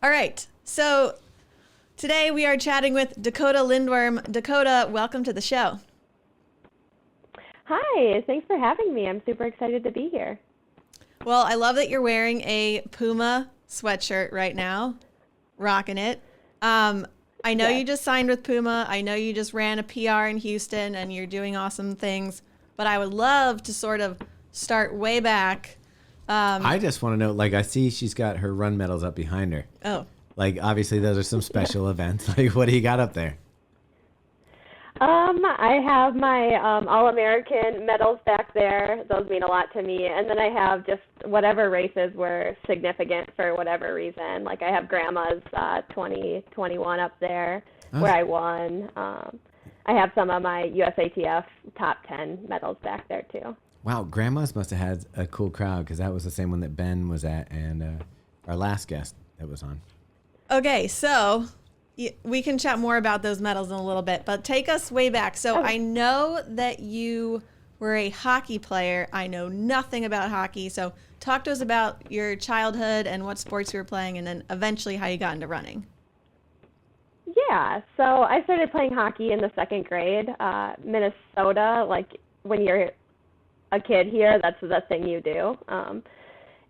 All right. So today we are chatting with Dakotah Lindwurm. Dakotah, welcome to the show. Hi, thanks for having me. I'm super excited to be here. Well, I love that you're wearing a Puma sweatshirt right now, rocking it. I know you just signed with Puma. I know you just ran a PR in Houston and you're doing awesome things, but I would love to sort of start way back. I just want to know, like, I see she's got her run medals up behind her. Oh. Like, obviously those are some special events. Like, what do you got up there? I have my All-American medals back there. Those mean a lot to me. And then I have just whatever races were significant for whatever reason. Like I have Grandma's 2021 up there where I won. I have some of my USATF top 10 medals back there too. Wow, Grandma's must have had a cool crowd because that was the same one that Ben was at and our last guest that was on. Okay, so we can chat more about those medals in a little bit, but take us way back. So I know that you were a hockey player. I know nothing about hockey. So talk to us about your childhood and what sports you were playing and then eventually how you got into running. Yeah, so I started playing hockey in the second grade. Minnesota, like when you're a kid here, that's the thing you do.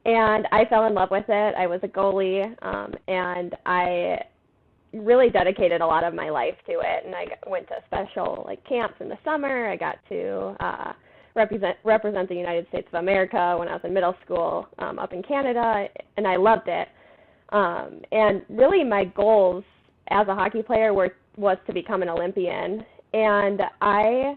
And I fell in love with it. I was a goalie, and I really dedicated a lot of my life to it. And I went to special like camps in the summer. I got to represent the United States of America when I was in middle school up in Canada, and I loved it. And really my goals as a hockey player was to become an Olympian. And I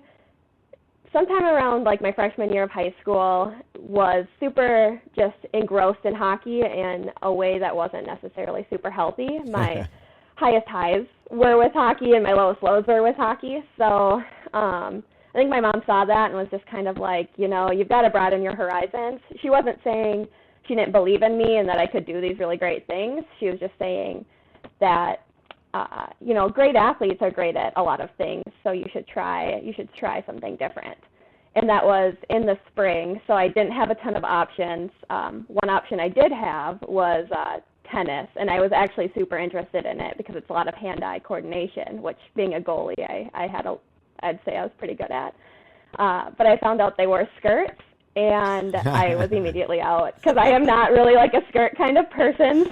sometime around like my freshman year of high school was super just engrossed in hockey in a way that wasn't necessarily super healthy. My highest highs were with hockey and my lowest lows were with hockey. So I think my mom saw that and was just kind of like, you know, you've got to broaden your horizons. She wasn't saying she didn't believe in me and that I could do these really great things. She was just saying that you know, great athletes are great at a lot of things, so you should try something different. And that was in the spring, so I didn't have a ton of options. One option I did have was tennis, and I was actually super interested in it because it's a lot of hand-eye coordination, which being a goalie, I'd say I was pretty good at. But I found out they wore skirts, and I was immediately out because I am not really like a skirt kind of person.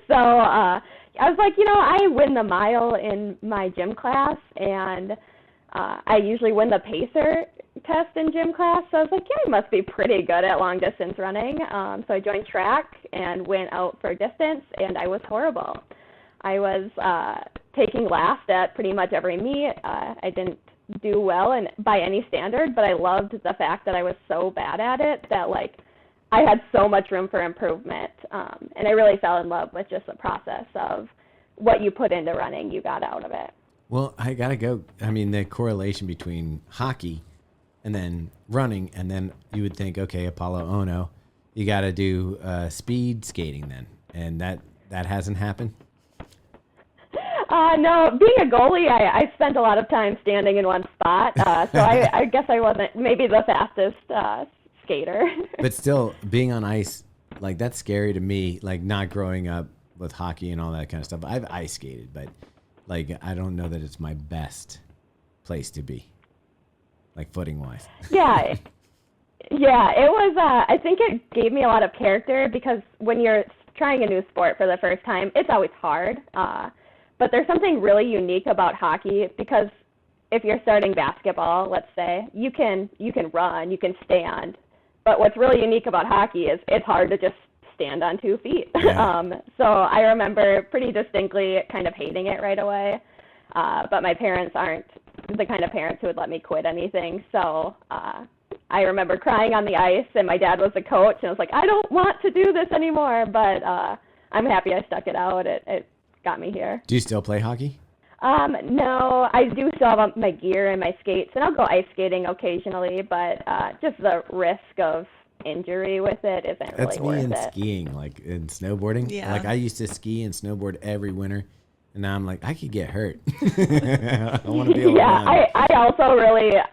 So I was like, you know, I win the mile in my gym class, and I usually win the pacer test in gym class. So I was like, yeah, I must be pretty good at long distance running. So I joined track and went out for distance, and I was horrible. I was taking last at pretty much every meet. I didn't do well and by any standard, but I loved the fact that I was so bad at it that like I had so much room for improvement, and I really fell in love with just the process of what you put into running, you got out of it. Well, I got to go. I mean, the correlation between hockey and then running, and then you would think, okay, Apollo Ono, you got to do speed skating then, and that hasn't happened? No, being a goalie, I spent a lot of time standing in one spot, so I guess I wasn't maybe the fastest skater. But still, being on ice, like that's scary to me, like not growing up with hockey and all that kind of stuff. I've ice skated, but like I don't know that it's my best place to be, like footing wise. Yeah, it was, I think it gave me a lot of character because when you're trying a new sport for the first time, it's always hard. But there's something really unique about hockey because if you're starting basketball, let's say, you can run, you can stand. But what's really unique about hockey is it's hard to just stand on 2 feet. Yeah. So I remember pretty distinctly kind of hating it right away. But my parents aren't the kind of parents who would let me quit anything. So I remember crying on the ice, and my dad was the coach, and I was like, I don't want to do this anymore. But I'm happy I stuck it out. It got me here. Do you still play hockey? No, I do still have my gear and my skates, and I'll go ice skating occasionally, but just the risk of injury with it isn't really worth it. That's me in skiing, like in snowboarding. Yeah. Like I used to ski and snowboard every winter, and now I'm like, I could get hurt. I want to be able to run. I also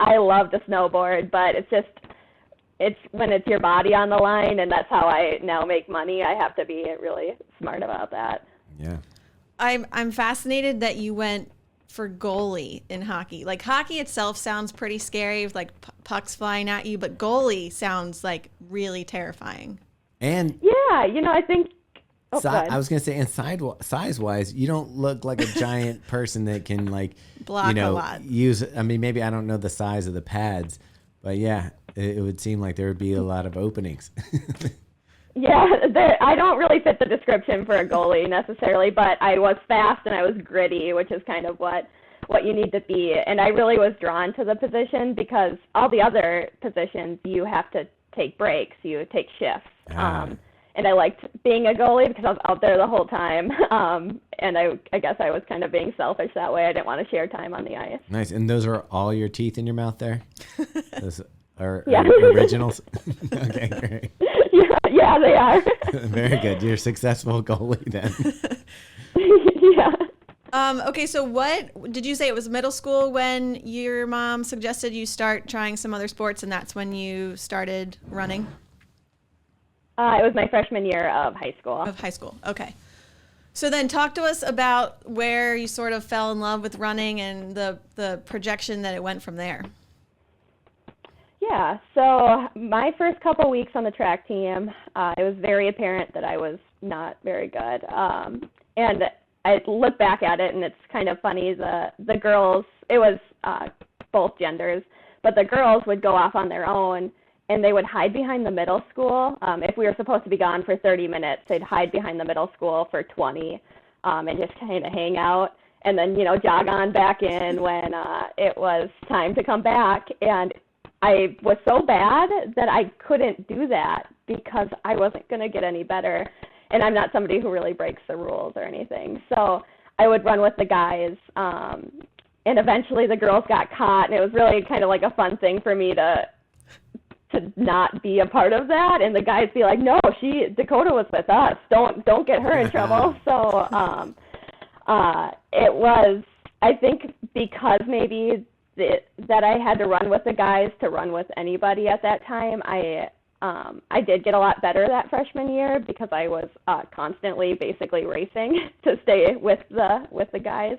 I love to snowboard, but it's when it's your body on the line, and that's how I now make money. I have to be really smart about that. Yeah. I'm fascinated that you went for goalie in hockey. Like hockey itself sounds pretty scary with like pucks flying at you, but goalie sounds like really terrifying. And Yeah, I think. Oh, I was gonna say, and size wise, you don't look like a giant person that can like Block a lot. use. I mean, maybe I don't know the size of the pads, but yeah, it would seem like there would be a lot of openings. Yeah, I don't really fit the description for a goalie necessarily, but I was fast and I was gritty, which is kind of what you need to be. And I really was drawn to the position because all the other positions you have to take breaks, you take shifts. And I liked being a goalie because I was out there the whole time. And I guess I was kind of being selfish that way. I didn't want to share time on the ice. Nice. And those are all your teeth in your mouth there? Those are Yeah. originals? Okay, great. Yeah, they are. Very good. You're a successful goalie then. Yeah. Okay, so what did you say? It was middle school when your mom suggested you start trying some other sports, and that's when you started running? It was my freshman year of high school. Of high school, okay. So then talk to us about where you sort of fell in love with running and the projection that it went from there. Yeah, so my first couple weeks on the track team, it was very apparent that I was not very good. And I look back at it, and it's kind of funny. The girls, it was both genders, but the girls would go off on their own, and they would hide behind the middle school. If we were supposed to be gone for 30 minutes, they'd hide behind the middle school for 20 and just kind of hang out, and then, jog on back in when it was time to come back. And I was so bad that I couldn't do that because I wasn't going to get any better. And I'm not somebody who really breaks the rules or anything. So I would run with the guys. And eventually the girls got caught. And it was really kind of like a fun thing for me to not be a part of that. And the guys be like, no, Dakota was with us. Don't get her in trouble. So it was, I think, because maybe that I had to run with the guys to run with anybody at that time. I did get a lot better that freshman year because I was constantly basically racing to stay with the guys.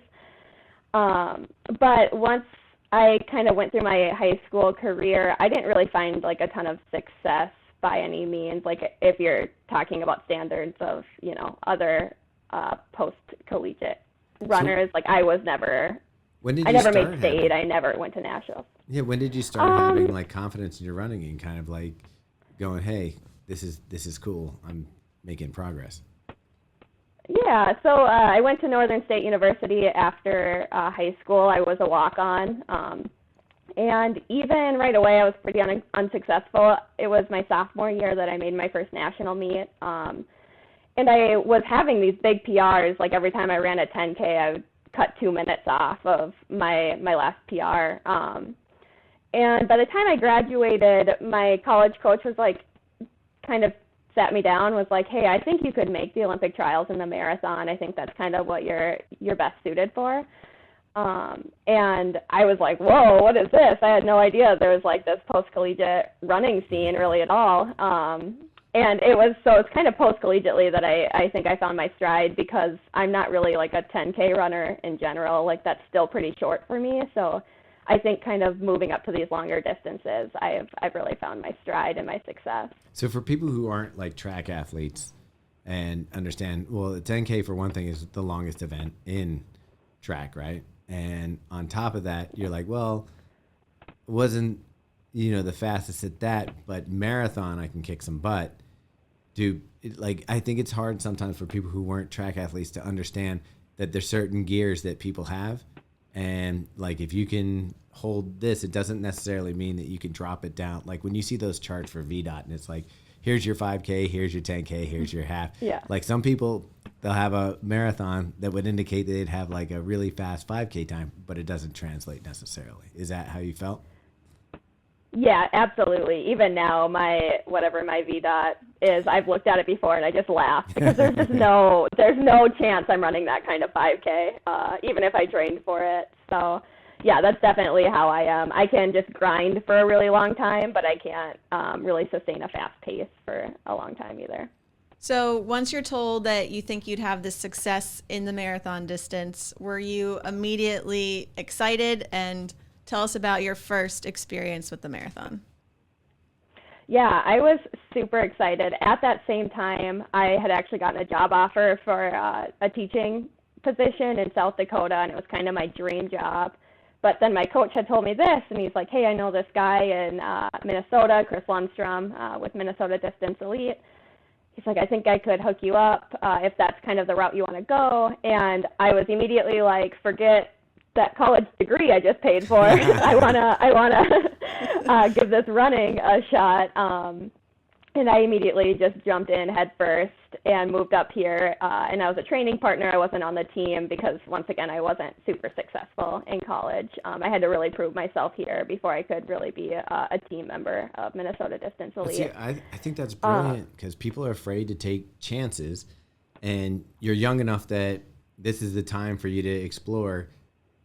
But once I kind of went through my high school career, I didn't really find like a ton of success by any means. Like if you're talking about standards of, other post-collegiate runners, like I was never. I never made state. I never went to nationals. Yeah, when did you start having like confidence in your running and kind of like going, hey, this is cool. I'm making progress. Yeah, so I went to Northern State University after high school. I was a walk-on, and even right away I was pretty unsuccessful. It was my sophomore year that I made my first national meet, and I was having these big PRs. Like every time I ran a 10K, I would cut 2 minutes off of my last PR. And by the time I graduated, my college coach was like, kind of sat me down, was like, hey, I think you could make the Olympic trials in the marathon. I think that's kind of what you're best suited for. And I was like, whoa, what is this? I had no idea there was like this post-collegiate running scene really at all. And it's kind of post-collegiately that I think I found my stride, because I'm not really like a 10K runner in general. Like that's still pretty short for me. So I think kind of moving up to these longer distances, I've really found my stride and my success. So for people who aren't like track athletes and understand, well, the 10K for one thing is the longest event in track, right? And on top of that, you're like, well, wasn't, the fastest at that, but marathon, I can kick some butt. I think it's hard sometimes for people who weren't track athletes to understand that there's certain gears that people have. And like, if you can hold this, it doesn't necessarily mean that you can drop it down. Like when you see those charts for VDOT and it's like, here's your 5K, here's your 10K, here's your half. Yeah. Like some people, they'll have a marathon that would indicate that they'd have like a really fast 5K time, but it doesn't translate necessarily. Is that how you felt? Yeah, absolutely. Even now, whatever my VDOT is, I've looked at it before and I just laugh, because there's just no chance I'm running that kind of 5K, even if I trained for it. So yeah, that's definitely how I am. I can just grind for a really long time, but I can't really sustain a fast pace for a long time either. So once you're told that you think you'd have this success in the marathon distance, were you immediately excited? And tell us about your first experience with the marathon. Yeah, I was super excited. At that same time, I had actually gotten a job offer for a teaching position in South Dakota, and it was kind of my dream job. But then my coach had told me this, and he's like, hey, I know this guy in Minnesota, Chris Lundstrom, with Minnesota Distance Elite. He's like, I think I could hook you up if that's kind of the route you want to go. And I was immediately like, forget that college degree I just paid for. I wanna give this running a shot. And I immediately just jumped in head first and moved up here. And I was a training partner. I wasn't on the team because, once again, I wasn't super successful in college. I had to really prove myself here before I could really be a team member of Minnesota Distance Elite. See, I think that's brilliant because people are afraid to take chances. And you're young enough that this is the time for you to explore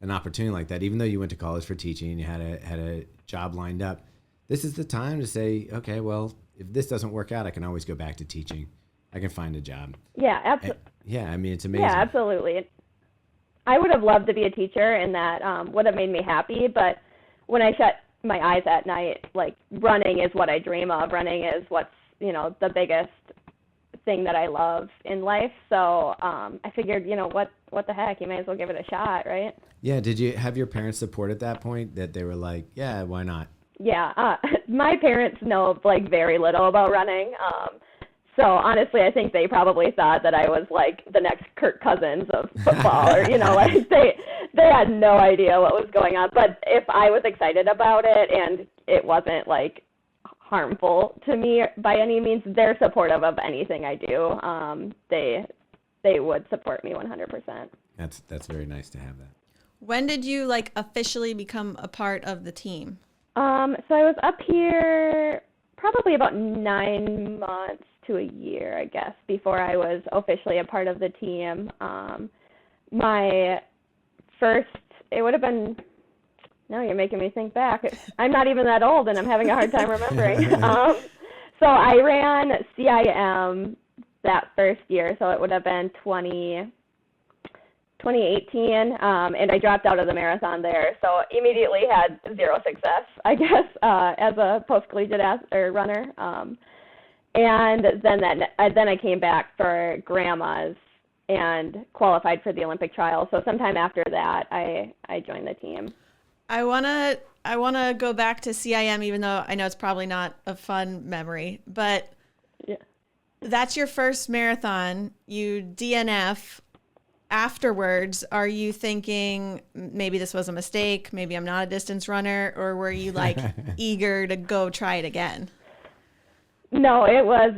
an opportunity like that. Even though you went to college for teaching and you had a job lined up, this is the time to say, okay, well, if this doesn't work out, I can always go back to teaching. I can find a job. Yeah, absolutely. Yeah, I mean, it's amazing. Yeah, absolutely. I would have loved to be a teacher, and that would have made me happy. But when I shut my eyes at night, like, running is what I dream of. Running is what's, the biggest thing that I love in life. So I figured, what the heck, you might as well give it a shot, right? Yeah. Did you have your parents support at that point that they were like, yeah, why not? Yeah, my parents know like very little about running. So honestly, I think they probably thought that I was like the next Kirk Cousins of football, or like they had no idea what was going on. But if I was excited about it and it wasn't like harmful to me by any means, they're supportive of anything I do. They would support me 100%. That's very nice to have that. When did you like officially become a part of the team? So I was up here probably about 9 months to a year, I guess, before I was officially a part of the team. My first, it would have been, no, you're making me think back. I'm not even that old, and I'm having a hard time remembering. So I ran CIM that first year, so it would have been 2018, and I dropped out of the marathon there, so immediately had zero success, I guess, as a post-collegiate runner. And then I came back for grandmas and qualified for the Olympic trials. So sometime after that, I joined the team. I wanna go back to CIM, even though I know it's probably not a fun memory, but yeah. That's your first marathon. You DNF. Afterwards, are you thinking maybe this was a mistake, maybe I'm not a distance runner, or were you like eager to go try it again? No, it was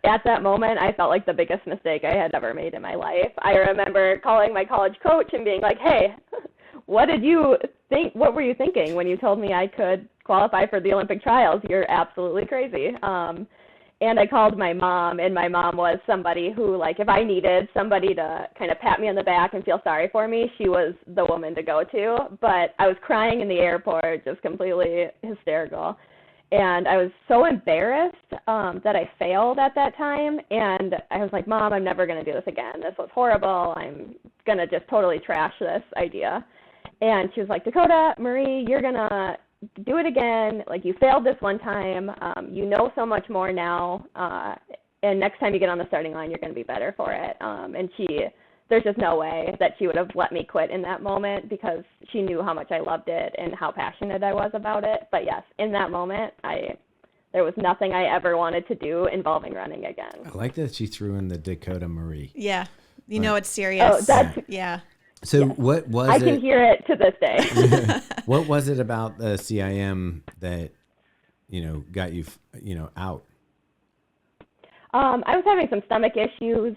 at that moment, I felt like the biggest mistake I had ever made in my life. I remember calling my college coach and being like, hey, what did you think? What were you thinking when you told me I could qualify for the Olympic trials? You're absolutely crazy. And I called my mom, and my mom was somebody who, like, if I needed somebody to kind of pat me on the back and feel sorry for me, she was the woman to go to. But I was crying in the airport, just completely hysterical. And I was so embarrassed that I failed at that time. And I was like, Mom, I'm never going to do this again. This was horrible. I'm going to just totally trash this idea. And she was like, Dakota, Marie, you're going to do it again. Like, you failed this one time. You know so much more now. And next time you get on the starting line, you're going to be better for it. And there's just no way that she would have let me quit in that moment because she knew how much I loved it and how passionate I was about it. But yes, in that moment, there was nothing I ever wanted to do involving running again. I like that she threw in the Dakota Marie. Yeah. You know it's serious. Oh, yeah. So yes. What was I can hear it to this day. What was it about the CIM that, got you, out? I was having some stomach issues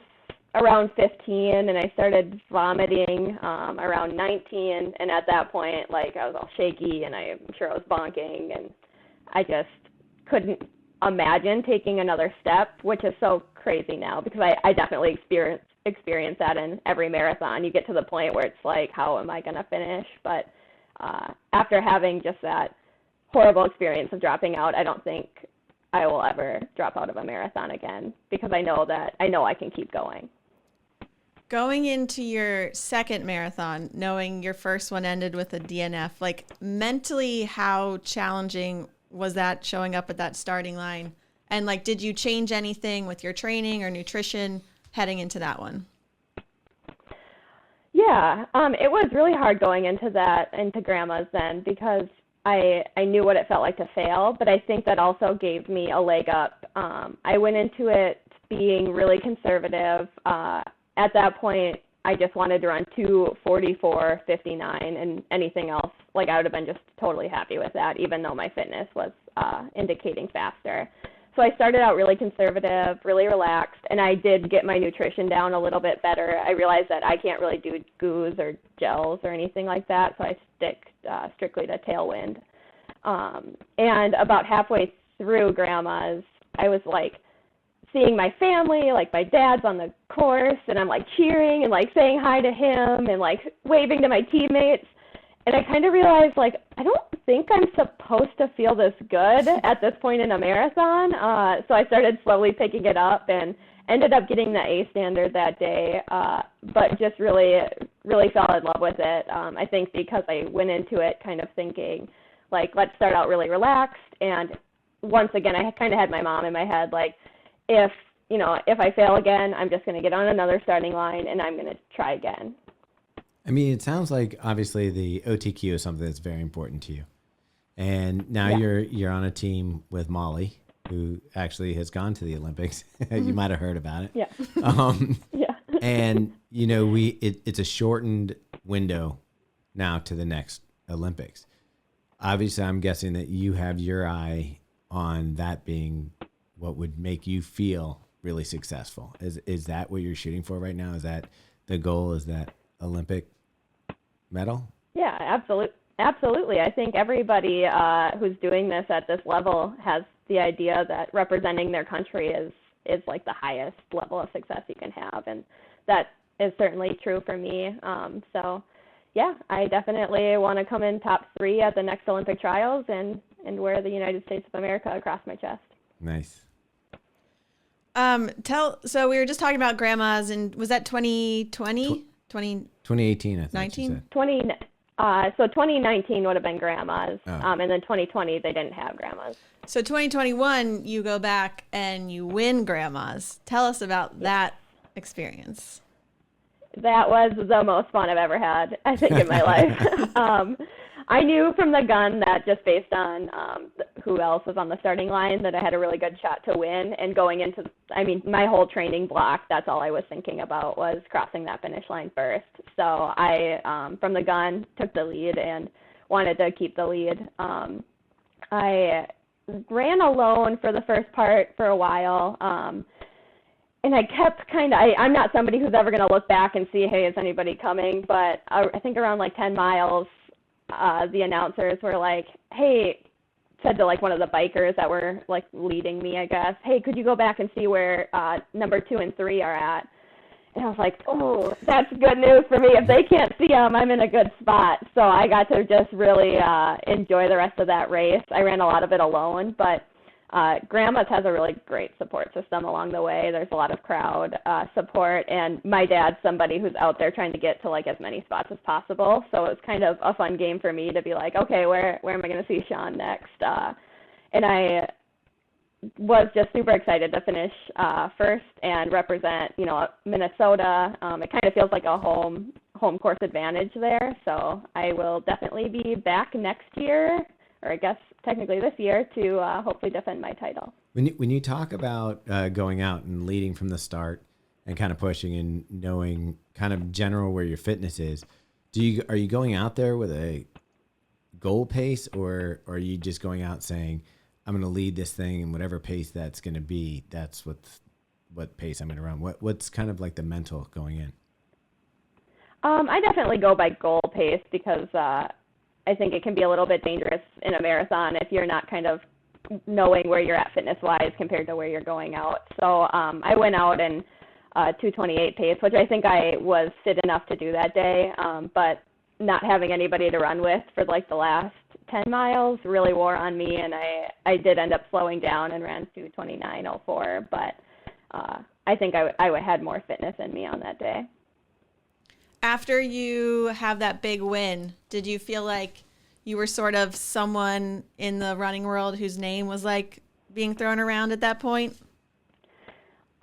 around 15, and I started vomiting around 19. And at that point, like, I was all shaky, and I'm sure I was bonking, and I just couldn't imagine taking another step, which is so crazy now because I definitely experience that in every marathon. You get to the point where it's like, how am I going to finish? But after having just that horrible experience of dropping out, I don't think I will ever drop out of a marathon again, because I know I can keep going. Going into your second marathon, knowing your first one ended with a DNF, like mentally, how challenging was that showing up at that starting line? And like, did you change anything with your training or nutrition heading into that one? Yeah, it was really hard going into Grandma's then, because I knew what it felt like to fail, but I think that also gave me a leg up. I went into it being really conservative. At that point, I just wanted to run 2:44:59, and anything else, like, I would have been just totally happy with that, even though my fitness was indicating faster. So I started out really conservative, really relaxed, and I did get my nutrition down a little bit better. I realized that I can't really do goos or gels or anything like that, so I stick strictly to Tailwind. And about halfway through Grandma's, I was like seeing my family, like my dad's on the course, and I'm like cheering and like saying hi to him and like waving to my teammates. And I kind of realized, like, I don't think I'm supposed to feel this good at this point in a marathon. So I started slowly picking it up and ended up getting the A standard that day, but just really, really fell in love with it. I think because I went into it kind of thinking, like, let's start out really relaxed. And once again, I kind of had my mom in my head, like, if I fail again, I'm just going to get on another starting line and I'm going to try again. I mean, it sounds like obviously the OTQ is something that's very important to you. And now you're on a team with Molly, who actually has gone to the Olympics. You might have heard about it. Yeah. Yeah. And, it's a shortened window now to the next Olympics. Obviously, I'm guessing that you have your eye on that being what would make you feel really successful. Is that what you're shooting for right now? Is that the goal? Is that Olympic medal? Yeah, absolutely. I think everybody who's doing this at this level has the idea that representing their country is like the highest level of success you can have, and that is certainly true for me. So yeah, I definitely want to come in top 3 at the next Olympic trials and wear the United States of America across my chest. Nice. So we were just talking about Grandma's, and was that 2020? 2018, I think. 19? 2019 would have been Grandma's, Oh. And then 2020 they didn't have Grandma's. So 2021, you go back and you win Grandma's. Tell us about that experience. That was the most fun I've ever had, I think, in my life. I knew from the gun that just based on who else was on the starting line that I had a really good shot to win. And going into, my whole training block, that's all I was thinking about was crossing that finish line first. So I, from the gun, took the lead and wanted to keep the lead. I ran alone for the first part for a while. And I kept I'm not somebody who's ever going to look back and see, hey, is anybody coming? But I think around like 10 miles, the announcers were like, hey, said to like one of the bikers that were like leading me, I guess, hey, could you go back and see where number 2 and 3 are at? And I was like, oh, that's good news for me. If they can't see them, I'm in a good spot. So I got to just really enjoy the rest of that race. I ran a lot of it alone, but Grandma's has a really great support system along the way. There's a lot of crowd support, and my dad's somebody who's out there trying to get to like as many spots as possible. So it was kind of a fun game for me to be like, okay, where am I going to see Sean next? And I was just super excited to finish first and represent, Minnesota. It kind of feels like a home course advantage there. So I will definitely be back next year, or I guess technically this year, to hopefully defend my title. When you talk about going out and leading from the start and kind of pushing and knowing kind of general where your fitness is, are you going out there with a goal pace, or are you just going out saying, I'm going to lead this thing, and whatever pace that's going to be, that's what pace I'm going to run? What's kind of like the mental going in? I definitely go by goal pace because I think it can be a little bit dangerous in a marathon if you're not kind of knowing where you're at fitness-wise compared to where you're going out. So I went out in 2:28 pace, which I think I was fit enough to do that day. But not having anybody to run with for like the last 10 miles really wore on me, and I did end up slowing down and ran 2:29:04, but I think I had more fitness in me on that day. After you have that big win, did you feel like you were sort of someone in the running world whose name was like being thrown around at that point?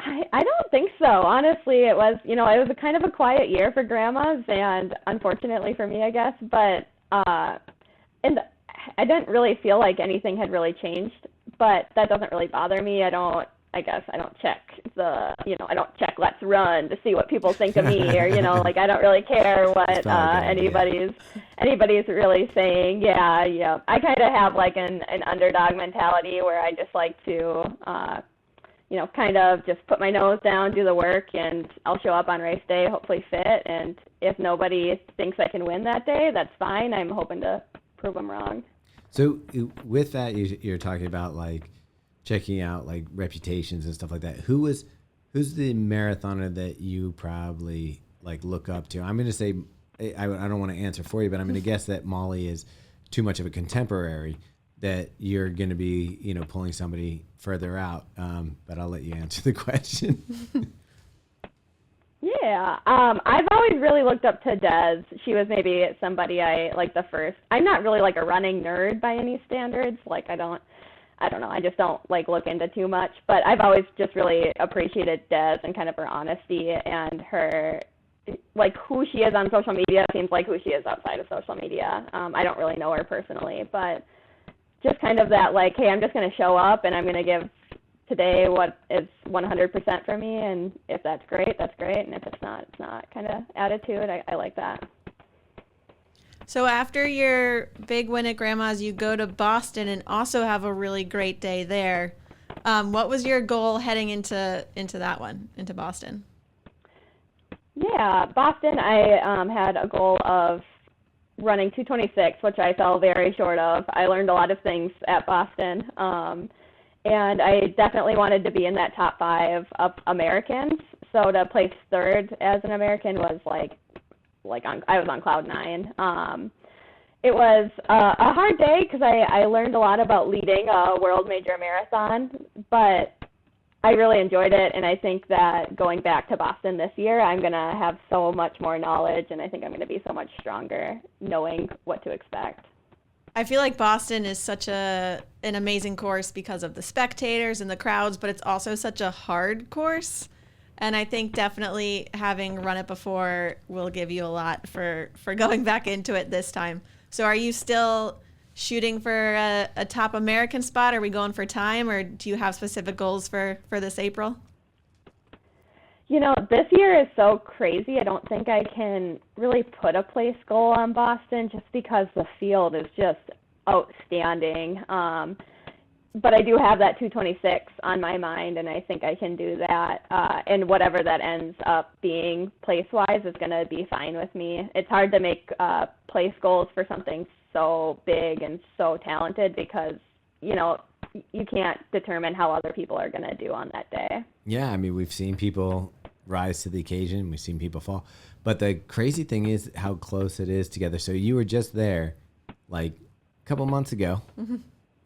I don't think so. Honestly, it was a kind of a quiet year for grandmas, and unfortunately for me, I guess. But and I didn't really feel like anything had really changed. But that doesn't really bother me. I don't check I don't check Let's Run to see what people think of me, or like I don't really care what anybody's really saying. Yeah. I kind of have like an underdog mentality where I just like to kind of just put my nose down, do the work, and I'll show up on race day, hopefully fit. And if nobody thinks I can win that day, that's fine. I'm hoping to prove them wrong. So with that, you're talking about like checking out like reputations and stuff like that. Who's the marathoner that you probably like look up to? I'm going to say, I don't want to answer for you, but I'm going to guess that Molly is too much of a contemporary, that you're going to be, pulling somebody further out. But I'll let you answer the question. Yeah. I've always really looked up to Des. She was maybe somebody I like the first. I'm not really like a running nerd by any standards. Like I don't know. I just don't like look into too much, but I've always just really appreciated Des and kind of her honesty and her, like who she is on social media seems like who she is outside of social media. I don't really know her personally, but just kind of that like, hey, I'm just going to show up and I'm going to give today what is 100% for me. And if that's great, that's great. And if it's not kind of attitude. I like that. So after your big win at Grandma's, you go to Boston and also have a really great day there. What was your goal heading into that one, into Boston? Yeah, Boston, I had a goal of running 2:26, which I fell very short of. I learned a lot of things at Boston, and I definitely wanted to be in that top 5 of Americans. So to place third as an American was I was on cloud 9. It was a hard day because I learned a lot about leading a world major marathon, but I really enjoyed it, and I think that going back to Boston this year, I'm going to have so much more knowledge, and I think I'm going to be so much stronger knowing what to expect. I feel like Boston is such an amazing course because of the spectators and the crowds, but it's also such a hard course. And I think definitely having run it before will give you a lot for going back into it this time. So are you still shooting for a top American spot? Are we going for time, or do you have specific goals for this April? This year is so crazy. I don't think I can really put a place goal on Boston just because the field is just outstanding. But I do have that 2:26 on my mind, and I think I can do that. And whatever that ends up being place-wise is going to be fine with me. It's hard to make place goals for something so big and so talented because, you can't determine how other people are going to do on that day. Yeah, I mean, we've seen people rise to the occasion. We've seen people fall. But the crazy thing is how close it is together. So you were just there like a couple months ago. Mm-hmm.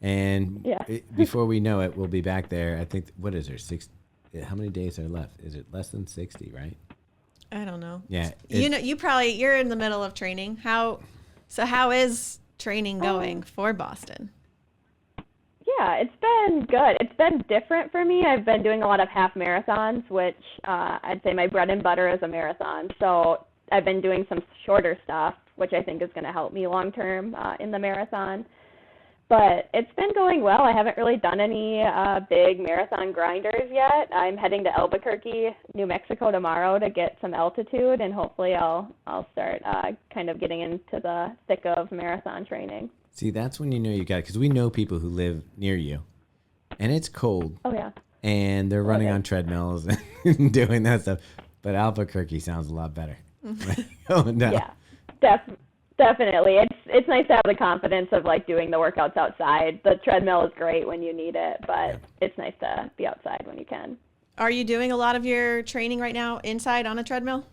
And before we know it, we'll be back there. I think, what is there? How many days are left? Is it less than 60, right? I don't know. Yeah. You're in the middle of training. How is training going for Boston? Yeah, it's been good. It's been different for me. I've been doing a lot of half marathons, which I'd say my bread and butter is a marathon. So I've been doing some shorter stuff, which I think is going to help me long term in the marathon. But it's been going well. I haven't really done any big marathon grinders yet. I'm heading to Albuquerque, New Mexico tomorrow to get some altitude, and hopefully I'll start kind of getting into the thick of marathon training. See, that's when you know you got it, because we know people who live near you, and it's cold. Oh, yeah. And they're running on treadmills and doing that stuff. But Albuquerque sounds a lot better. Going down. Yeah, definitely. It's nice to have the confidence of like doing the workouts outside. The treadmill is great when you need it, but it's nice to be outside when you can. Are you doing a lot of your training right now inside on a treadmill?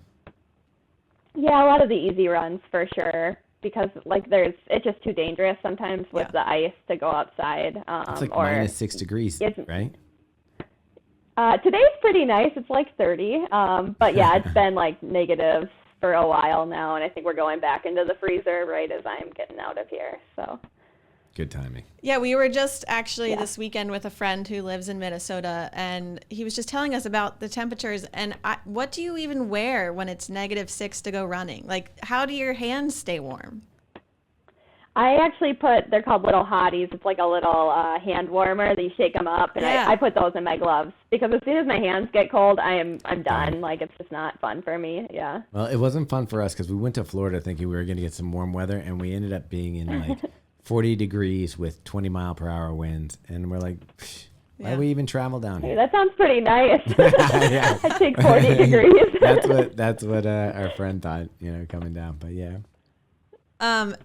Yeah, a lot of the easy runs for sure, because like it's just too dangerous sometimes with the ice to go outside. It's like or minus 6 degrees, right? Today's pretty nice. It's like 30. But yeah, it's been like negatives for a while now, and I think we're going back into the freezer right as I'm getting out of here. So good timing. Yeah, we were just actually this weekend with a friend who lives in Minnesota, and he was just telling us about the temperatures. And what do you even wear when it's -6 to go running? Like, how do your hands stay warm? I actually they're called little hotties. It's like a little hand warmer that you shake them up, and I put those in my gloves, because as soon as my hands get cold, I'm done. Like, it's just not fun for me. Yeah. Well, it wasn't fun for us because we went to Florida thinking we were going to get some warm weather, and we ended up being in like 40 degrees with 20-mile-per-hour winds, and we're like, why do we even travel down here? Hey, that sounds pretty nice. Yeah. I take 40 degrees. That's what our friend thought, coming down. But yeah.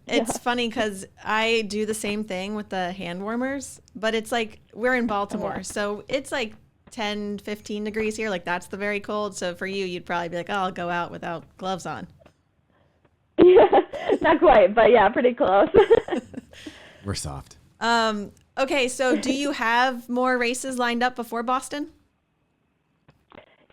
It's funny because I do the same thing with the hand warmers, but it's like we're in Baltimore, so it's like 10, 15 degrees here. Like, that's the very cold. So for you, you'd probably be like, oh, I'll go out without gloves on. Yeah, not quite, but yeah, pretty close. We're soft. Okay, so do you have more races lined up before Boston?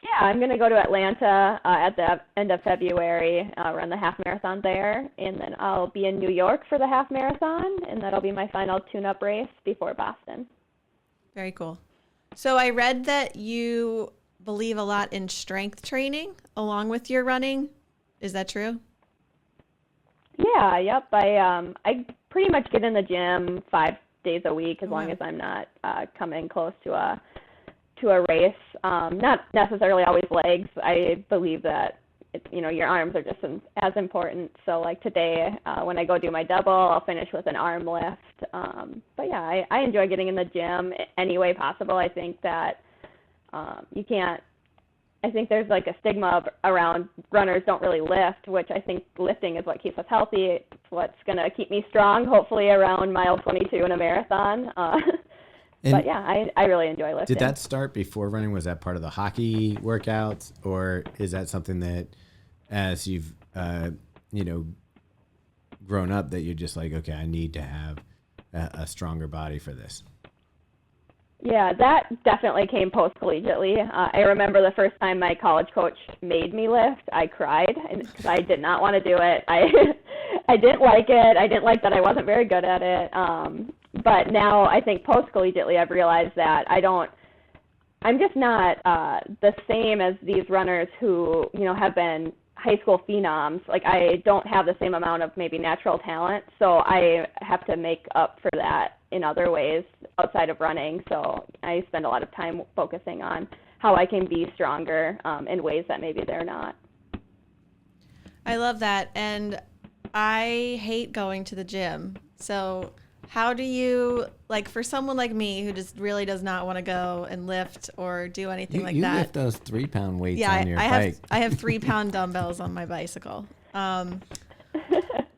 Yeah, I'm going to go to Atlanta at the end of February, run the half marathon there, and then I'll be in New York for the half marathon, and that'll be my final tune-up race before Boston. Very cool. So I read that you believe a lot in strength training along with your running. Is that true? Yeah, yep. I pretty much get in the gym 5 days a week as long as I'm not coming close to a race. Not necessarily always legs. I believe that your arms are just as important. So like today, when I go do my double, I'll finish with an arm lift. But yeah, I enjoy getting in the gym any way possible. I think that I think there's like a stigma around runners don't really lift, which I think lifting is what keeps us healthy. It's what's going to keep me strong, hopefully around mile 22 in a marathon. But yeah, I really enjoy lifting. Did that start before running? Was that part of the hockey workouts, or is that something that as you've, grown up that you're just like, okay, I need to have a stronger body for this? Yeah, that definitely came post-collegiately. I remember the first time my college coach made me lift, I cried because I did not want to do it. I didn't like it. I didn't like that I wasn't very good at it. But now I think post-collegiately I've realized that I'm just not the same as these runners who, have been high school phenoms. Like, I don't have the same amount of maybe natural talent, so I have to make up for that in other ways outside of running. So I spend a lot of time focusing on how I can be stronger in ways that maybe they're not. I love that. And I hate going to the gym. So how do you, like, for someone like me who just really does not want to go and lift or do anything like that? You lift those 3-pound weights on your bike. I have 3-pound dumbbells on my bicycle.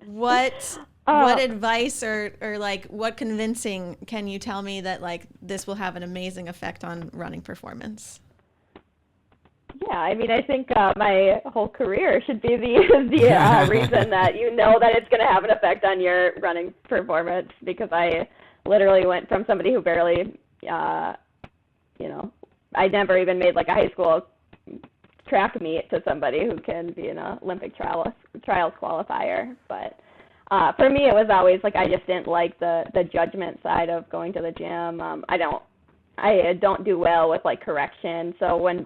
What advice or like what convincing can you tell me that like this will have an amazing effect on running performance? Yeah, I mean, I think my whole career should be the reason that that it's going to have an effect on your running performance, because I literally went from somebody who barely, I never even made like a high school track meet to somebody who can be an Olympic trials qualifier. But for me, it was always like I just didn't like the judgment side of going to the gym. I don't do well with like correction. So when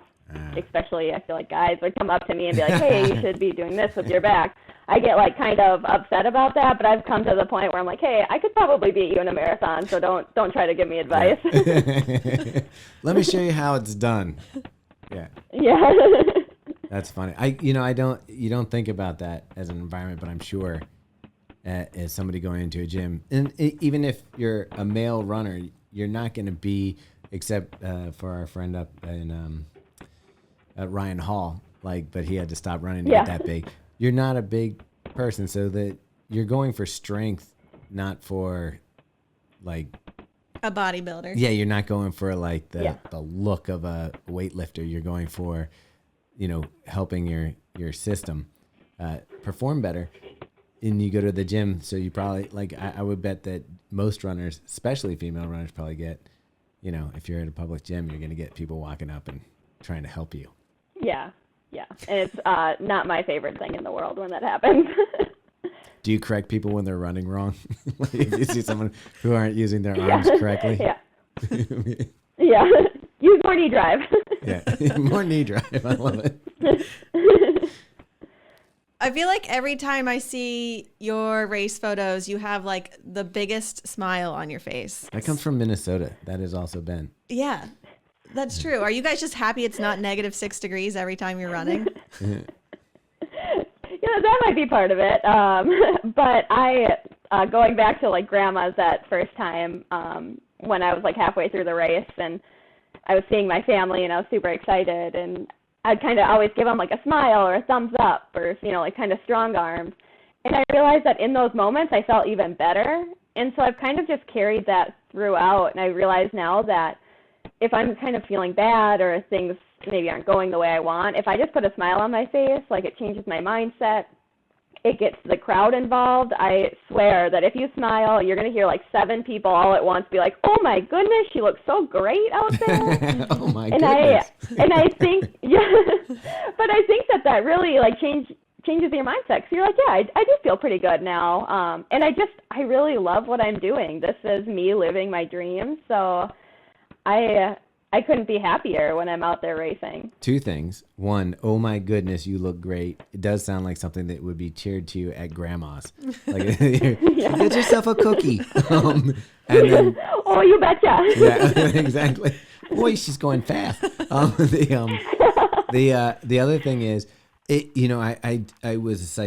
especially I feel like guys would come up to me and be like, hey, you should be doing this with your back, I get like kind of upset about that. But I've come to the point where I'm like, hey, I could probably beat you in a marathon, so don't try to give me advice. Let me show you how it's done. Yeah. That's funny. You don't think about that as an environment, but I'm sure as somebody going into a gym, and even if you're a male runner, you're not going to be, except for our friend up in Ryan Hall, but he had to stop running to get that big. You're not a big person, so that you're going for strength, not for like a bodybuilder. Yeah, you're not going for like the look of a weightlifter. You're going for, helping your system. perform better. And you go to the gym, so you probably like. I would bet that most runners, especially female runners, probably get, if you're at a public gym, you're going to get people walking up and trying to help you. Yeah. And it's not my favorite thing in the world when that happens. Do you correct people when they're running wrong? Like if you see someone who aren't using their arms correctly? Yeah. Yeah. Use more knee drive. Yeah. More knee drive. I love it. I feel like every time I see your race photos, you have like the biggest smile on your face. That comes from Minnesota. That has also been. Yeah, that's true. Are you guys just happy it's not -6 degrees every time you're running? Yeah, that might be part of it. But going back to like grandma's that first time when I was like halfway through the race and I was seeing my family and I was super excited and I'd kind of always give them like a smile or a thumbs up or, like kind of strong arms. And I realized that in those moments I felt even better. And so I've kind of just carried that throughout. And I realize now that if I'm kind of feeling bad or things maybe aren't going the way I want, if I just put a smile on my face, like it changes my mindset. It gets the crowd involved. I swear that if you smile, you're going to hear like 7 people all at once be like, oh my goodness, she looks so great out there. Oh my goodness. And I think, yeah, but I think that really like changes your mindset. Cause you're like, yeah, I do feel pretty good now. And I really love what I'm doing. This is me living my dream. So I couldn't be happier when I'm out there racing. 2 things. 1, oh my goodness, you look great. It does sound like something that would be cheered to you at grandma's. Like, get yourself a cookie. And then, oh, you betcha. Yeah, exactly. Boy, she's going fast. The other thing is, I was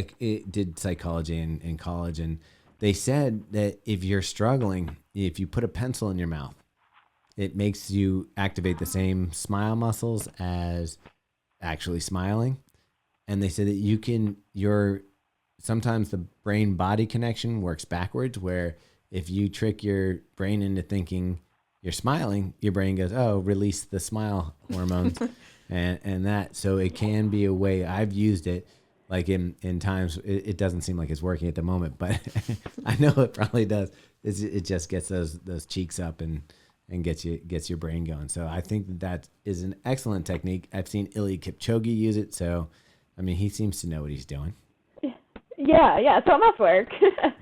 did psychology in college, and they said that if you're struggling, if you put a pencil in your mouth, it makes you activate the same smile muscles as actually smiling. And they said that sometimes the brain-body connection works backwards, where if you trick your brain into thinking you're smiling, your brain goes, oh, release the smile hormones. and that, so it can be a way. I've used it like in times, it doesn't seem like it's working at the moment, but I know it probably does. It just gets those cheeks up and gets your brain going. So I think that is an excellent technique. I've seen Eliud Kipchoge use it. So, I mean, he seems to know what he's doing. Yeah. So it must work. Yeah.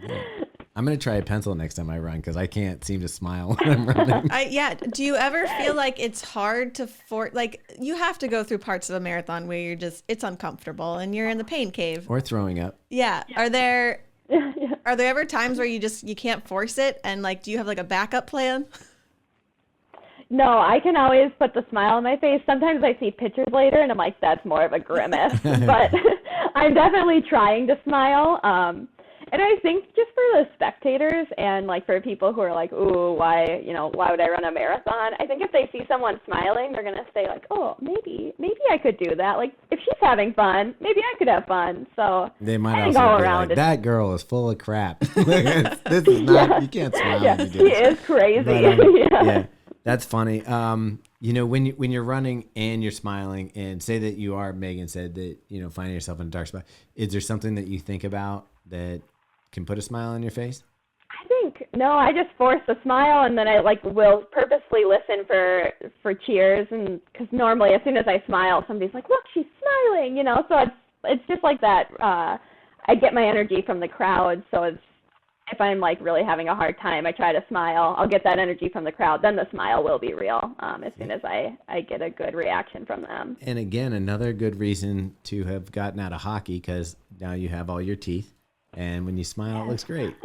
I'm going to try a pencil next time I run because I can't seem to smile when I'm running. Do you ever feel like it's hard to you have to go through parts of a marathon where it's uncomfortable and you're in the pain cave. Or throwing up. Yeah. Are there ever times where you can't force it? And like, do you have like a backup plan? No, I can always put the smile on my face. Sometimes I see pictures later and I'm like, that's more of a grimace. But I'm definitely trying to smile. And I think just for the spectators and like for people who are like, ooh, why would I run a marathon? I think if they see someone smiling, they're going to say like, oh, maybe I could do that. Like if she's having fun, maybe I could have fun. So they might also go around like, that girl is full of crap. This is not, you can't smile. Yeah, when you do she this. is crazy. But, yeah. That's funny. When you're running and you're smiling, and say that you are, Megan said that, finding yourself in a dark spot, is there something that you think about that can put a smile on your face? I just force a smile, and then I will purposely listen for cheers, and because normally as soon as I smile, somebody's like, look, she's smiling, so it's just like that. I get my energy from the crowd, so if I'm like really having a hard time, I try to smile. I'll get that energy from the crowd. Then the smile will be real as soon as I get a good reaction from them. And again, another good reason to have gotten out of hockey, because now you have all your teeth. And when you smile, it looks great.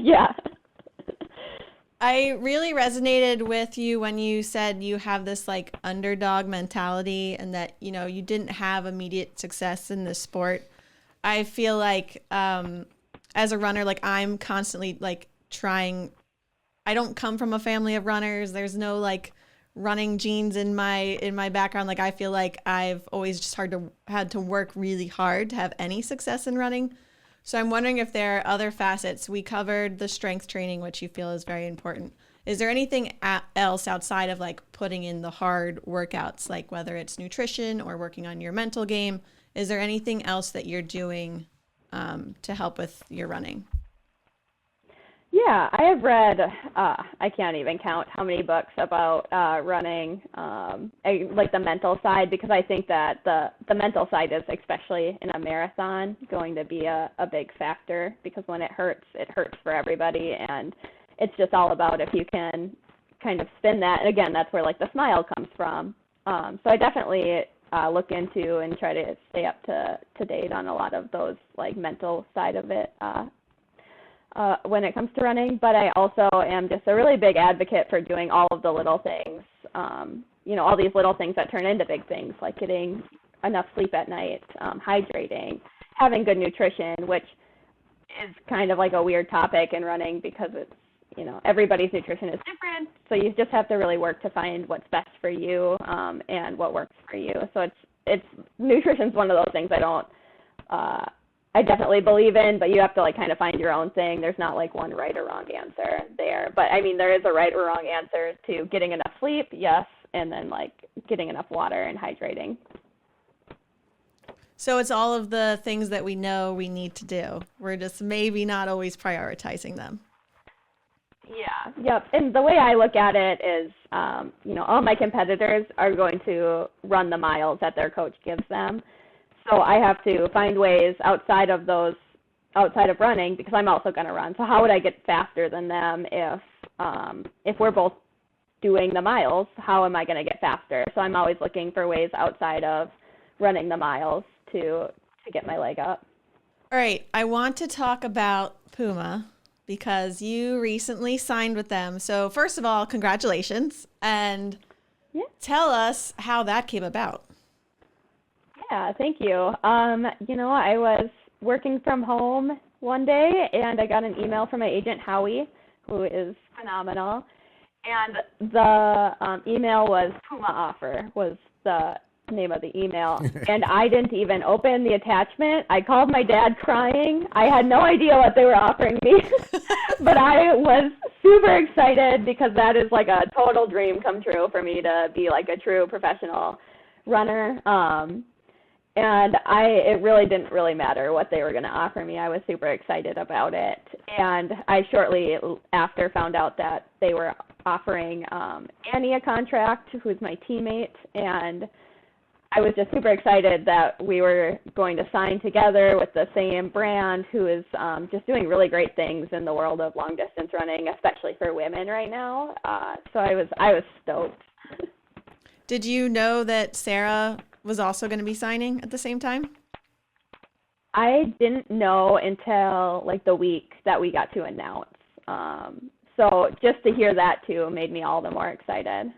Yeah. I really resonated with you when you said you have this like underdog mentality and that, you didn't have immediate success in this sport. I feel like as a runner, like I'm constantly like trying. I don't come from a family of runners. There's no like running genes in my background. Like I feel like I've always just had to work really hard to have any success in running. So I'm wondering if there are other facets. We covered the strength training, which you feel is very important. Is there anything else outside of like putting in the hard workouts, like whether it's nutrition or working on your mental game? Is there anything else that you're doing to help with your running? Yeah, I have read, I can't even count how many books about running, like the mental side, because I think that the mental side is, especially in a marathon, going to be a big factor, because when it hurts for everybody, and it's just all about if you can kind of spin that. And again, that's where like the smile comes from. So I definitely look into and try to stay up to date on a lot of those like mental side of it when it comes to running. But I also am just a really big advocate for doing all of the little things, all these little things that turn into big things, like getting enough sleep at night, hydrating, having good nutrition, which is kind of like a weird topic in running because it's, everybody's nutrition is different. So you just have to really work to find what's best for you and what works for you. So nutrition's one of those things I definitely believe in, but you have to like kind of find your own thing. There's not like one right or wrong answer there. But I mean, there is a right or wrong answer to getting enough sleep, yes, and then like getting enough water and hydrating. So it's all of the things that we know we need to do. We're just maybe not always prioritizing them. Yeah, yep. And the way I look at it is, all my competitors are going to run the miles that their coach gives them. So I have to find ways outside of running, because I'm also going to run. So how would I get faster than them if we're both doing the miles? How am I going to get faster? So I'm always looking for ways outside of running the miles to get my leg up. All right, I want to talk about Puma because you recently signed with them. So first of all, congratulations, and tell us how that came about. Yeah, thank you. I was working from home one day, and I got an email from my agent, Howie, who is phenomenal. And the email was Puma offer, was the name of the email. And I didn't even open the attachment. I called my dad crying. I had no idea what they were offering me. But I was super excited because that is like a total dream come true for me to be like a true professional runner. And it really didn't really matter what they were going to offer me. I was super excited about it. And I shortly after found out that they were offering Annie a contract, who's my teammate. And I was just super excited that we were going to sign together with the same brand, who is just doing really great things in the world of long distance running, especially for women right now. So I was stoked. Did you know that Sarah was also going to be signing at the same time? I didn't know until like the week that we got to announce. So just to hear that too made me all the more excited.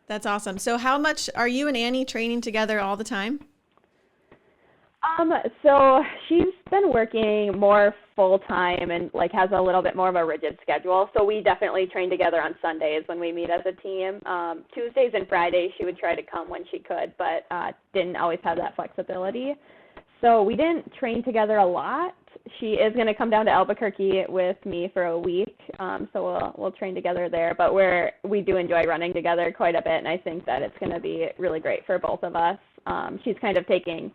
That's awesome. So how much are you and Annie training together all the time? So she's been working more full time and like has a little bit more of a rigid schedule. So we definitely train together on Sundays when we meet as a team. Tuesdays and Fridays she would try to come when she could, but didn't always have that flexibility. So we didn't train together a lot. She is going to come down to Albuquerque with me for a week, so we'll train together there. But we do enjoy running together quite a bit, and I think that it's going to be really great for both of us. She's kind of taking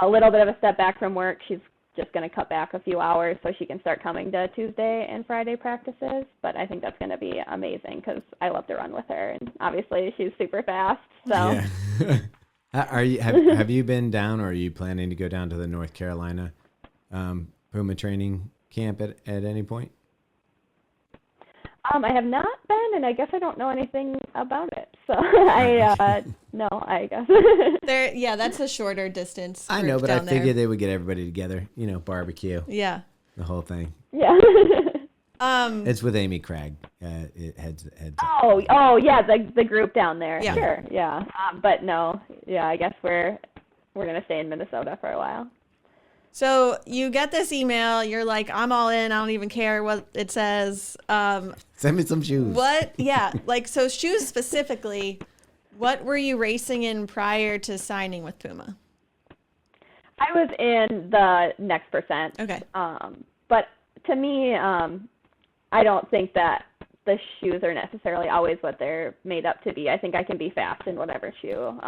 a little bit of a step back from work. She's just going to cut back a few hours so she can start coming to Tuesday and Friday practices. But I think that's going to be amazing because I love to run with her, and obviously she's super fast. So. Yeah. Have you been down, or are you planning to go down to the North Carolina Puma training camp at any point? I have not been, and I guess I don't know anything about it. So no, I guess. That's a shorter distance. I know, but I figured they would get everybody together, barbecue. Yeah. The whole thing. Yeah. It's with Amy Craig. It heads Oh, yeah, the group down there. Yeah. Sure, yeah. But no, yeah, I guess we're gonna stay in Minnesota for a while. So you get this email, you're like, I'm all in, I don't even care what it says. Send me some shoes. What? Yeah, so shoes specifically, what were you racing in prior to signing with Puma? I was in the Next%. Okay. But to me, I don't think that the shoes are necessarily always what they're made up to be. I think I can be fast in whatever shoe.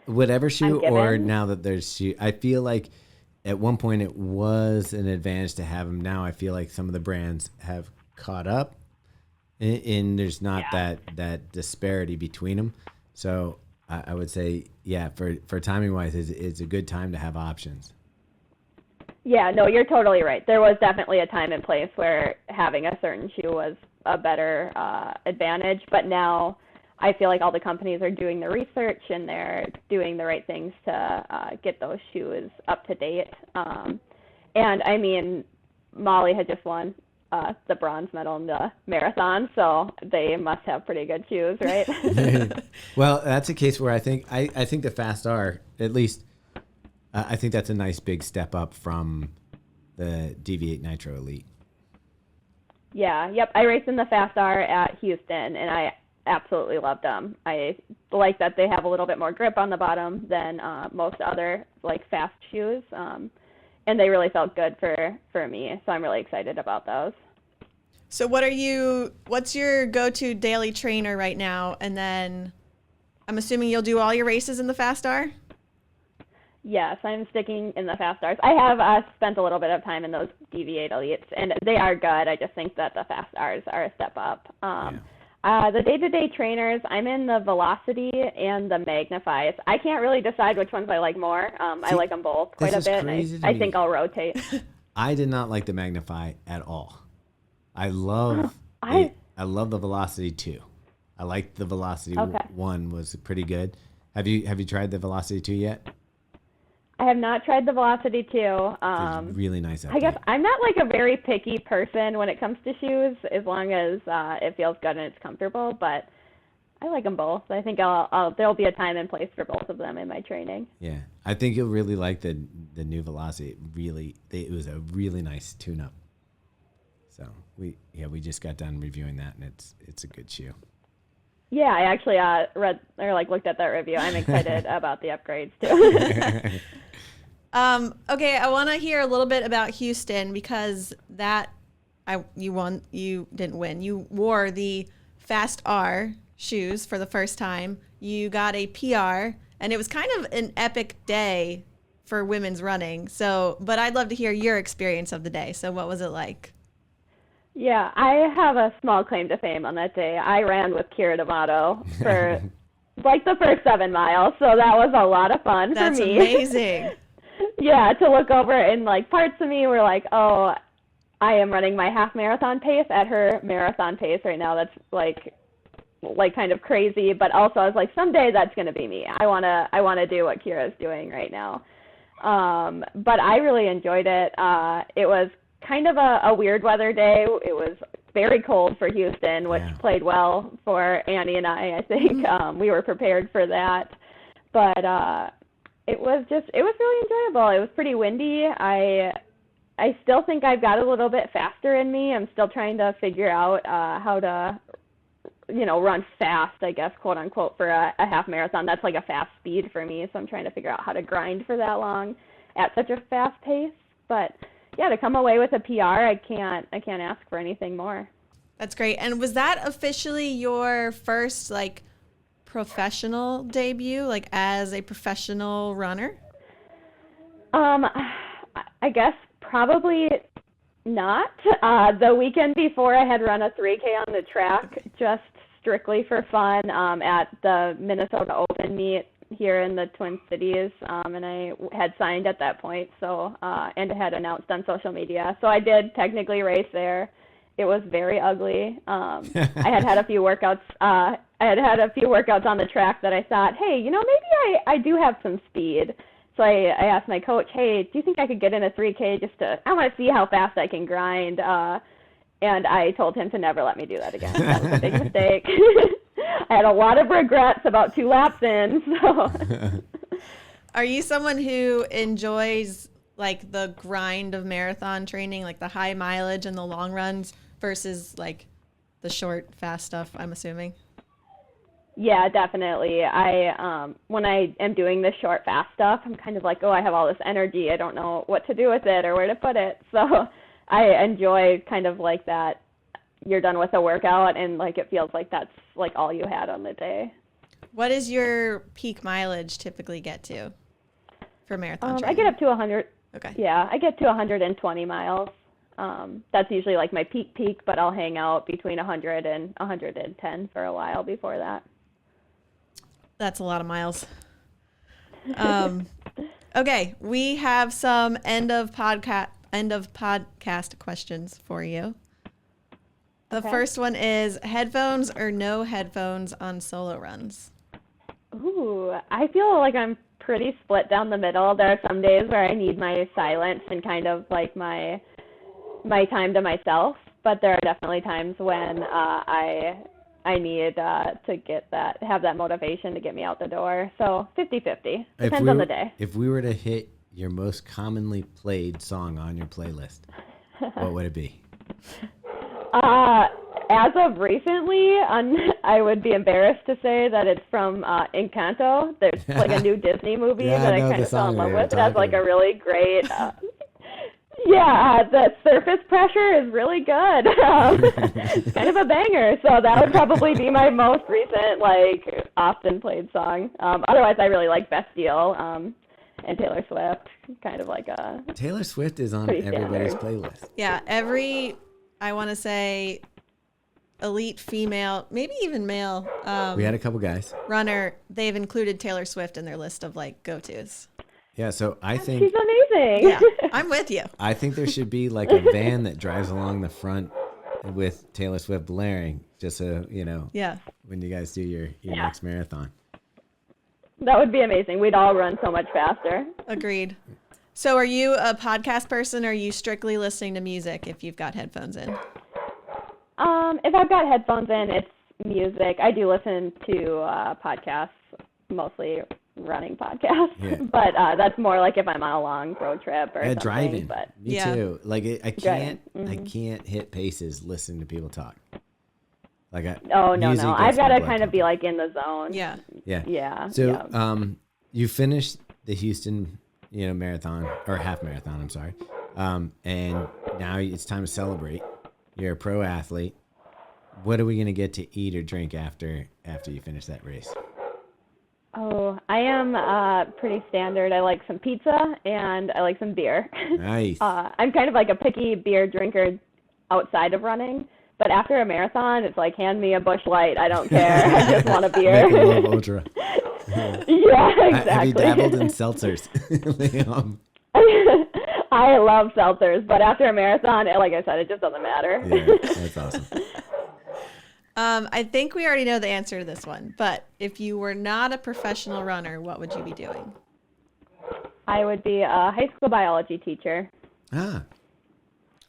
Whatever shoe, I'm or given. now that there's shoe, I feel like at one point it was an advantage to have them. Now I feel like some of the brands have caught up, and there's not that disparity between them. So I would say, yeah, for timing wise, it's a good time to have options. Yeah, no, you're totally right. There was definitely a time and place where having a certain shoe was a better advantage, but now I feel like all the companies are doing the research and they're doing the right things to get those shoes up to date. And I mean, Molly had just won the bronze medal in the marathon, so they must have pretty good shoes, right? Well, that's a case where I think the Fast R, at least, I think that's a nice big step up from the DV8 Nitro Elite. Yeah, yep. I raced in the Fast R at Houston, and I absolutely loved them. I like that they have a little bit more grip on the bottom than most other like fast shoes, and they really felt good for me. So I'm really excited about those. So what's your go-to daily trainer right now? And then I'm assuming you'll do all your races in the Fast R? Yes, I'm sticking in the Fast Rs. I have spent a little bit of time in those DV8 Elites, and they are good. I just think that the Fast Rs are a step up. The day-to-day trainers, I'm in the Velocity and the Magnifies. I can't really decide which ones I like more. I like them both quite a bit, and I think I'll rotate. I did not like the Magnify at all. I love the Velocity 2. I liked the Velocity 1 was pretty good. Have you tried the Velocity 2 yet? I have not tried the Velocity 2. It's really nice. I guess I'm not like a very picky person when it comes to shoes, as long as it feels good and it's comfortable. But I like them both. I think there'll be a time and place for both of them in my training. Yeah, I think you'll really like the new Velocity. It was a really nice tune-up. So we just got done reviewing that, and it's a good shoe. Yeah, I actually read or looked at that review. I'm excited about the upgrades too. Okay, I want to hear a little bit about Houston, because you didn't win. You wore the Fast R shoes for the first time. You got a PR, and it was kind of an epic day for women's running. But I'd love to hear your experience of the day. So what was it like? Yeah, I have a small claim to fame on that day. I ran with Kira D'Amato for the first 7 miles, so that was a lot of fun for me. That's amazing. Yeah, to look over and parts of me were like, oh, I am running my half marathon pace at her marathon pace right now. That's like kind of crazy, but also I was like, someday that's going to be me. I want to do what Kira's doing right now. But I really enjoyed it. It was kind of a weird weather day. It was very cold for Houston, which played well for Annie and I think. We were prepared for that. But it was really enjoyable. It was pretty windy. I still think I've got a little bit faster in me. I'm still trying to figure out how to, run fast, I guess, quote unquote, for a half marathon. That's like a fast speed for me. So I'm trying to figure out how to grind for that long at such a fast pace. But yeah, to come away with a PR, I can't ask for anything more. That's great. And was that officially your first professional debut, as a professional runner? I guess probably not. The weekend before, I had run a 3K on the track just strictly for fun at the Minnesota Open meet here in the Twin Cities, and I had signed at that point, so and had announced on social media. So I did technically race there. It was very ugly. I had a few workouts. I had a few workouts on the track that I thought, hey, maybe I do have some speed. So I asked my coach, hey, do you think I could get in a 3K I want to see how fast I can grind. And I told him to never let me do that again. That was a big mistake. I had a lot of regrets about 2 laps in. So. Are you someone who enjoys the grind of marathon training, the high mileage and the long runs versus the short, fast stuff, I'm assuming? Yeah, definitely. When I am doing the short, fast stuff, I'm kind of like, oh, I have all this energy. I don't know what to do with it or where to put it. So I enjoy kind of that you're done with a workout and like it feels like that's like all you had on the day. What does your peak mileage typically get to for marathon I training? get up to 100. Okay. Yeah, I get to 120 miles. That's usually like my peak, but I'll hang out between 100 and 110 for a while before that. That's a lot of miles. Okay, we have some end of podcast questions for you. The first one is headphones or no headphones on solo runs? Ooh, I feel like I'm pretty split down the middle. There are some days where I need my silence and kind of like my time to myself, but there are definitely times when I need to have that motivation to get me out the door. So 50-50. Depends on the day. If we were to hit your most commonly played song on your playlist, what would it be? As of recently, I would be embarrassed to say that it's from Encanto. There's like a new Disney movie that I kind of fell in love with. That's like a really great. The surface pressure is really good. It's kind of a banger. So that would probably be my most recent, like, often played song. Otherwise, I really like Bastille and Taylor Swift. Kind of like a. Taylor Swift is on everybody's playlist. Yeah, I want to say, elite female, maybe even male. We had a couple guys. Runner, they've included Taylor Swift in their list of like go-tos. Yeah, so I think she's amazing. Yeah, I'm with you. I think there should be like a van that drives along the front with Taylor Swift blaring, just so when you guys do your next marathon. That would be amazing. We'd all run so much faster. Agreed. So are you a podcast person, or are you strictly listening to music if you've got headphones in? If I've got headphones in, it's music. I do listen to podcasts, mostly running podcasts, but that's more like if I'm on a long road trip or something. Driving. But Me too. Like I can't hit paces listening to people talk. Like no. I've got to kind of be like in the zone. Yeah. So you finished the Houston marathon, or half marathon, I'm sorry. And now it's time to celebrate. You're a pro athlete. What are we going to get to eat or drink after you finish that race? Oh, I am pretty standard. I like some pizza and I like some beer. Nice. I'm kind of like a picky beer drinker outside of running, but after a marathon, it's like, hand me a Busch Light. I don't care. I just want a beer. Michelob Ultra. Yeah, exactly. Have you dabbled in seltzers? I love seltzers, but after a marathon, like I said, it just doesn't matter. Yeah, that's awesome. I think we already know the answer to this one, but if you were not a professional runner, what would you be doing? I would be a high school biology teacher.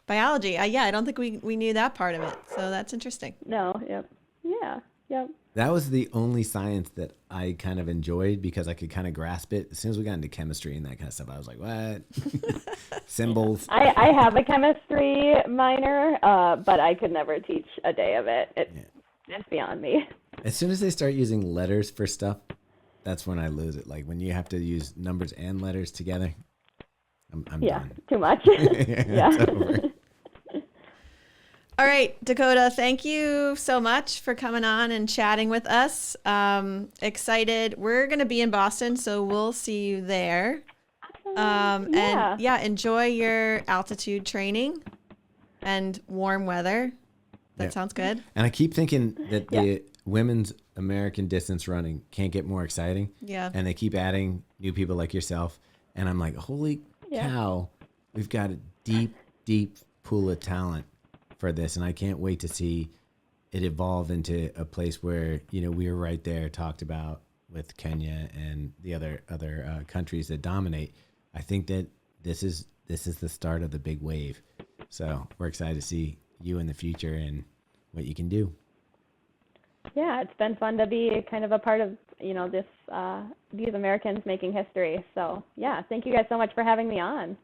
Biology. I don't think we knew that part of it, so that's interesting. No, yep. Yeah, yep. That was the only science that I kind of enjoyed because I could kind of grasp it. As soon as we got into chemistry and that kind of stuff, I was like, what? Symbols. I have a chemistry minor, but I could never teach a day of it. It's beyond me. As soon as they start using letters for stuff, that's when I lose it. Like when you have to use numbers and letters together, I'm done. Too much. It's over. All right, Dakota, thank you so much for coming on and chatting with us. Excited. We're going to be in Boston, so we'll see you there. And enjoy your altitude training and warm weather. That sounds good. And I keep thinking that the women's American distance running can't get more exciting. Yeah. And they keep adding new people like yourself. And I'm like, holy cow, we've got a deep, deep pool of talent for this. And I can't wait to see it evolve into a place where, we were right there, talked about with Kenya and the other countries that dominate. I think that this is the start of the big wave. So we're excited to see you in the future and what you can do. Yeah, it's been fun to be kind of a part of, these Americans making history. So, thank you guys so much for having me on.